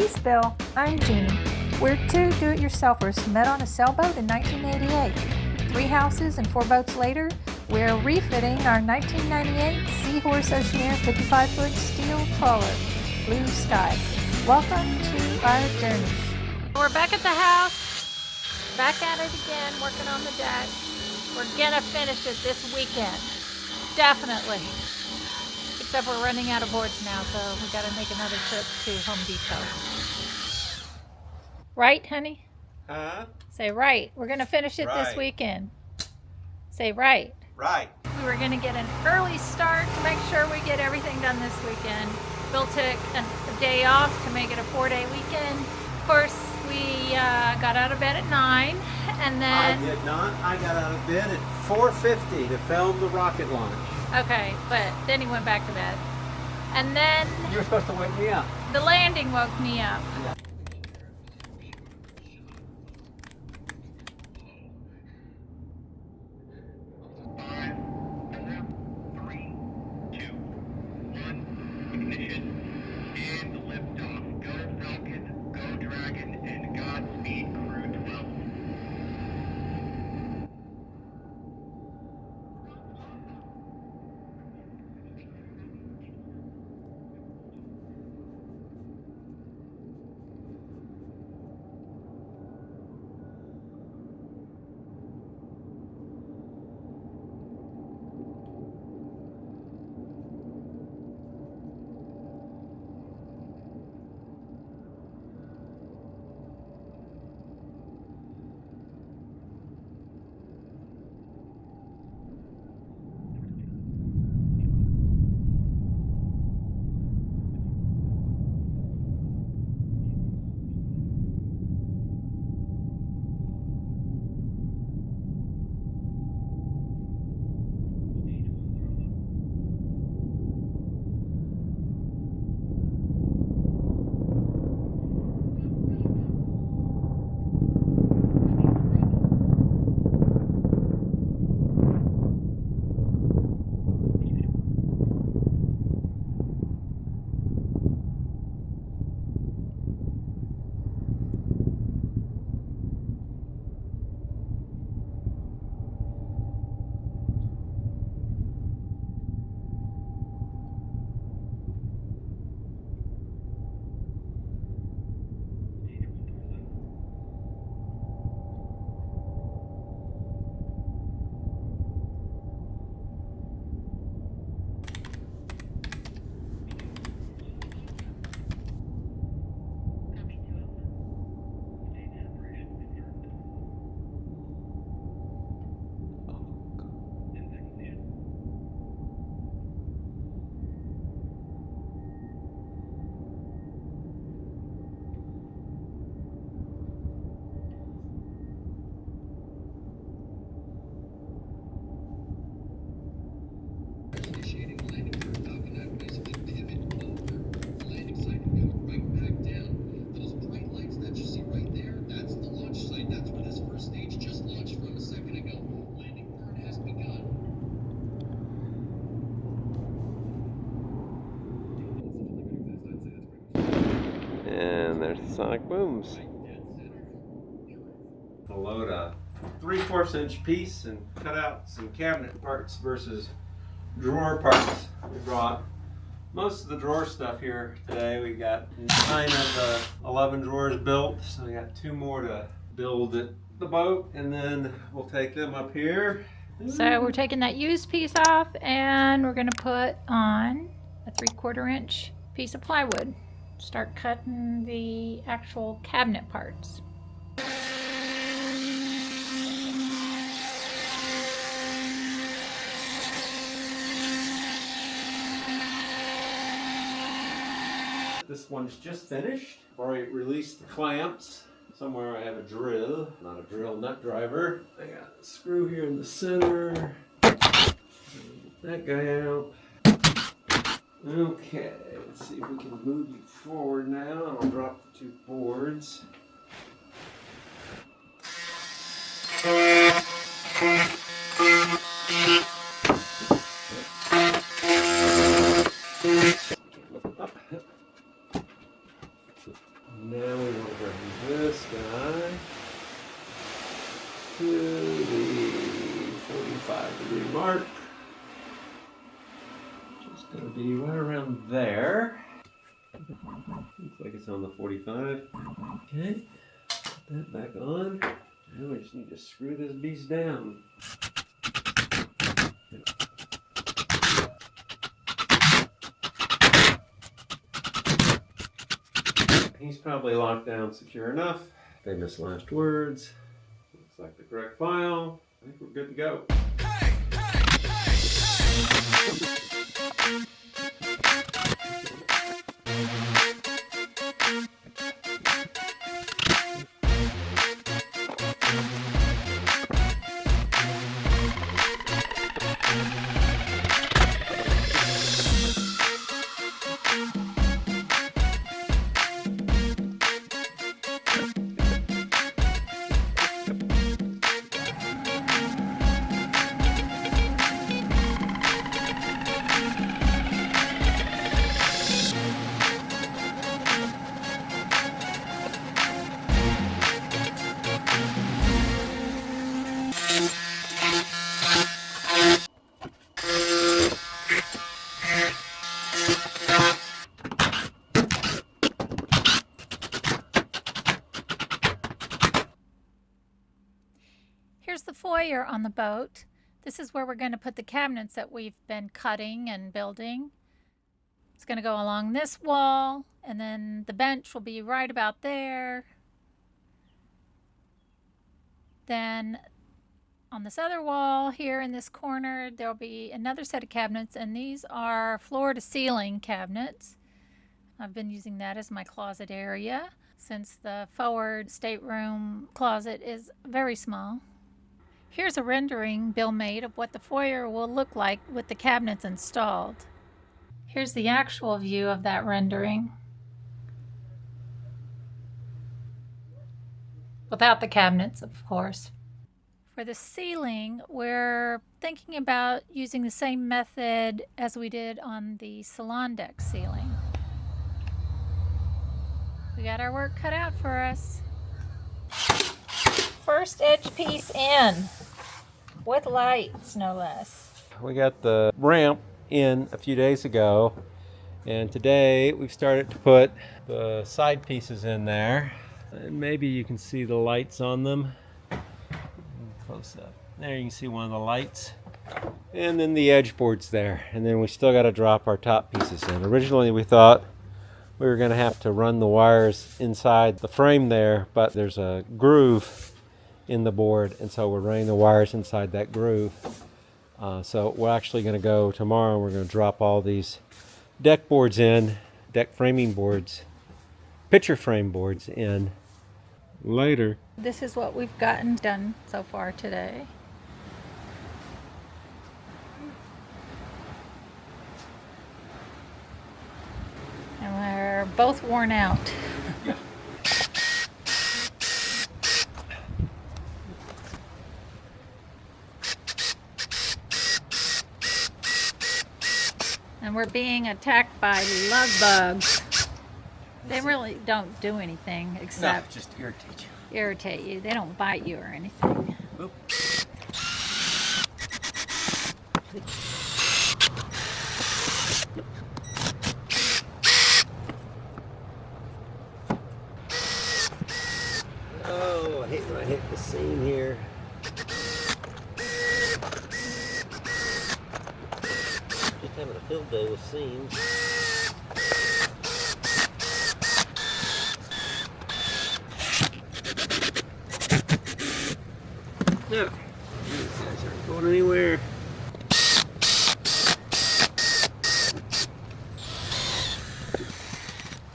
Peace, Bill. I'm Jeannie. We're two do-it-yourselfers who met on a sailboat in 1988. 3 houses and 4 boats later, we're refitting our 1998 Seahorse Oceaneer 55-foot steel trawler, Blue Sky. Welcome to our journey. We're back at the house, back at it again, working on the deck. We're gonna finish it this weekend, definitely. Except we're running out of boards now, so we gotta make another trip to Home Depot. Right, honey? Huh? Say right. We're gonna finish it this weekend. Say right. Right. We were gonna get an early start to make sure we get everything done this weekend. Bill took a day off to make it a 4-day weekend. Of course, we got out of bed at 9, and then... I did not. I got out of bed at 4:50 to film the rocket launch. Okay, but then he went back to bed. And then... You were supposed to wake me up. The landing woke me up. Yeah. Ignition and liftoff. Go Falcon, go Dragon, and Godspeed Crew 12. And there's the sonic booms. I'll load a 3/4 inch piece and cut out some cabinet parts versus drawer parts. We brought most of the drawer stuff here today. We got 9 of the 11 drawers built, so we got 2 more to build at the boat, and then we'll take them up here. So we're taking that used piece off, and we're gonna put on a 3/4 inch piece of plywood. Start cutting the actual cabinet parts. This one's just finished. I've already released the clamps. Somewhere I have a drill, not a drill nut driver. I got a screw here in the center. Get that guy out. Okay, let's see if we can move you forward now. I'll drop the 2 boards. mark. Just gonna be right around there. Looks like it's on the 45. Okay, put that back on. Now we just need to screw this beast down. He's probably locked down secure enough. Famous last words. Looks like the correct file. I think we're good to go. Here's the foyer on the boat. This is where we're going to put the cabinets that we've been cutting and building. It's going to go along this wall, and then the bench will be right about there. Then on this other wall here in this corner, there'll be another set of cabinets, and these are floor to ceiling cabinets. I've been using that as my closet area since the forward stateroom closet is very small. Here's a rendering Bill made of what the foyer will look like with the cabinets installed. Here's the actual view of that rendering. Without the cabinets, of course. For the ceiling, we're thinking about using the same method as we did on the salon deck ceiling. We got our work cut out for us. First edge piece in, with lights no less. We got the ramp in a few days ago, and today we've started to put the side pieces in there, and maybe you can see the lights on them. Close up. There you can see one of the lights, and then the edge boards there, and then we still got to drop our top pieces in. Originally we thought we were going to have to run the wires inside the frame there, but there's a groove in the board, and so we're running the wires inside that groove. So we're actually going to go tomorrow, and we're going to drop all these deck boards in, deck framing boards, picture frame boards in later. This is what we've gotten done so far today. And we're both worn out. Yeah. And we're being attacked by love bugs. They really don't do anything except just irritate you. irritate you. They don't bite you or anything. Oop. Oh, I hate when I hit the seam here. Just having a field day with seams. No, these guys aren't going anywhere.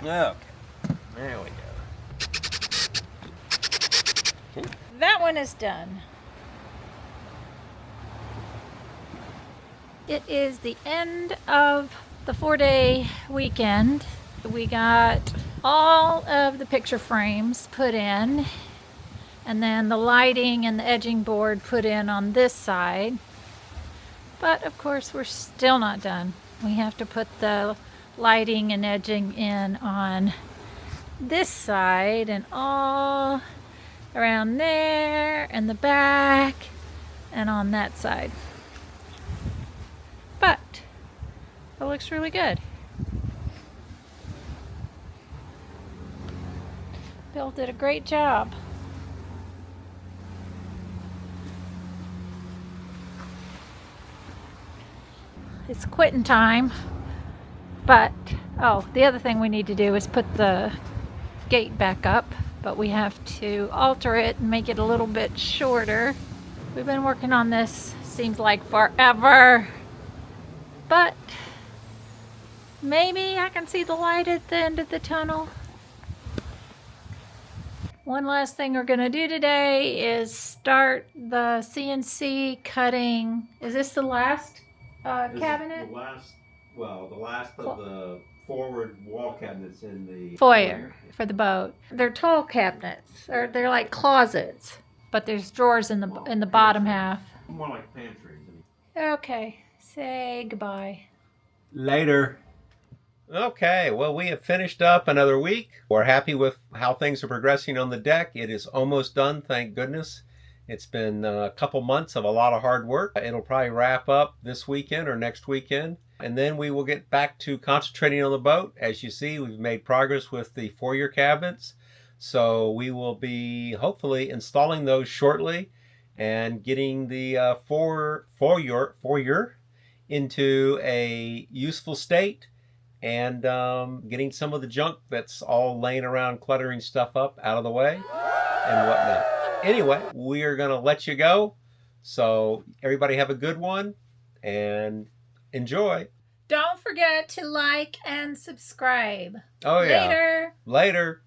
Okay, there we go. Okay. That one is done. It is the end of the 4-day weekend. We got all of the picture frames put in, and then the lighting and the edging board put in on this side. But of course we're still not done. We have to put the lighting and edging in on this side and all around there and the back and on that side. looks really good. Bill did a great job. It's quitting time, but oh, the other thing we need to do is put the gate back up, but we have to alter it and make it a little bit shorter. We've been working on this, seems like forever, but maybe I can see the light at the end of the tunnel. One last thing we're gonna do today is start the CNC cutting. Is this the last cabinet? The last of the forward wall cabinets in the Foyer for the boat. They're tall cabinets, or they're like closets, but there's drawers in the bottom half. More like pantries. Okay, say goodbye. Later. Okay, well, we have finished up another week. We're happy with how things are progressing on the deck. It is almost done, thank goodness. It's been a couple months of a lot of hard work. It'll probably wrap up this weekend or next weekend. And then we will get back to concentrating on the boat. As you see, we've made progress with the Foyer cabinets. So we will be hopefully installing those shortly and getting the Foyer into a useful state, and getting some of the junk that's all laying around cluttering stuff up out of the way and whatnot. Anyway, we are going to let you go. So everybody have a good one and enjoy. Don't forget to like and subscribe. Oh, yeah. Later. Later.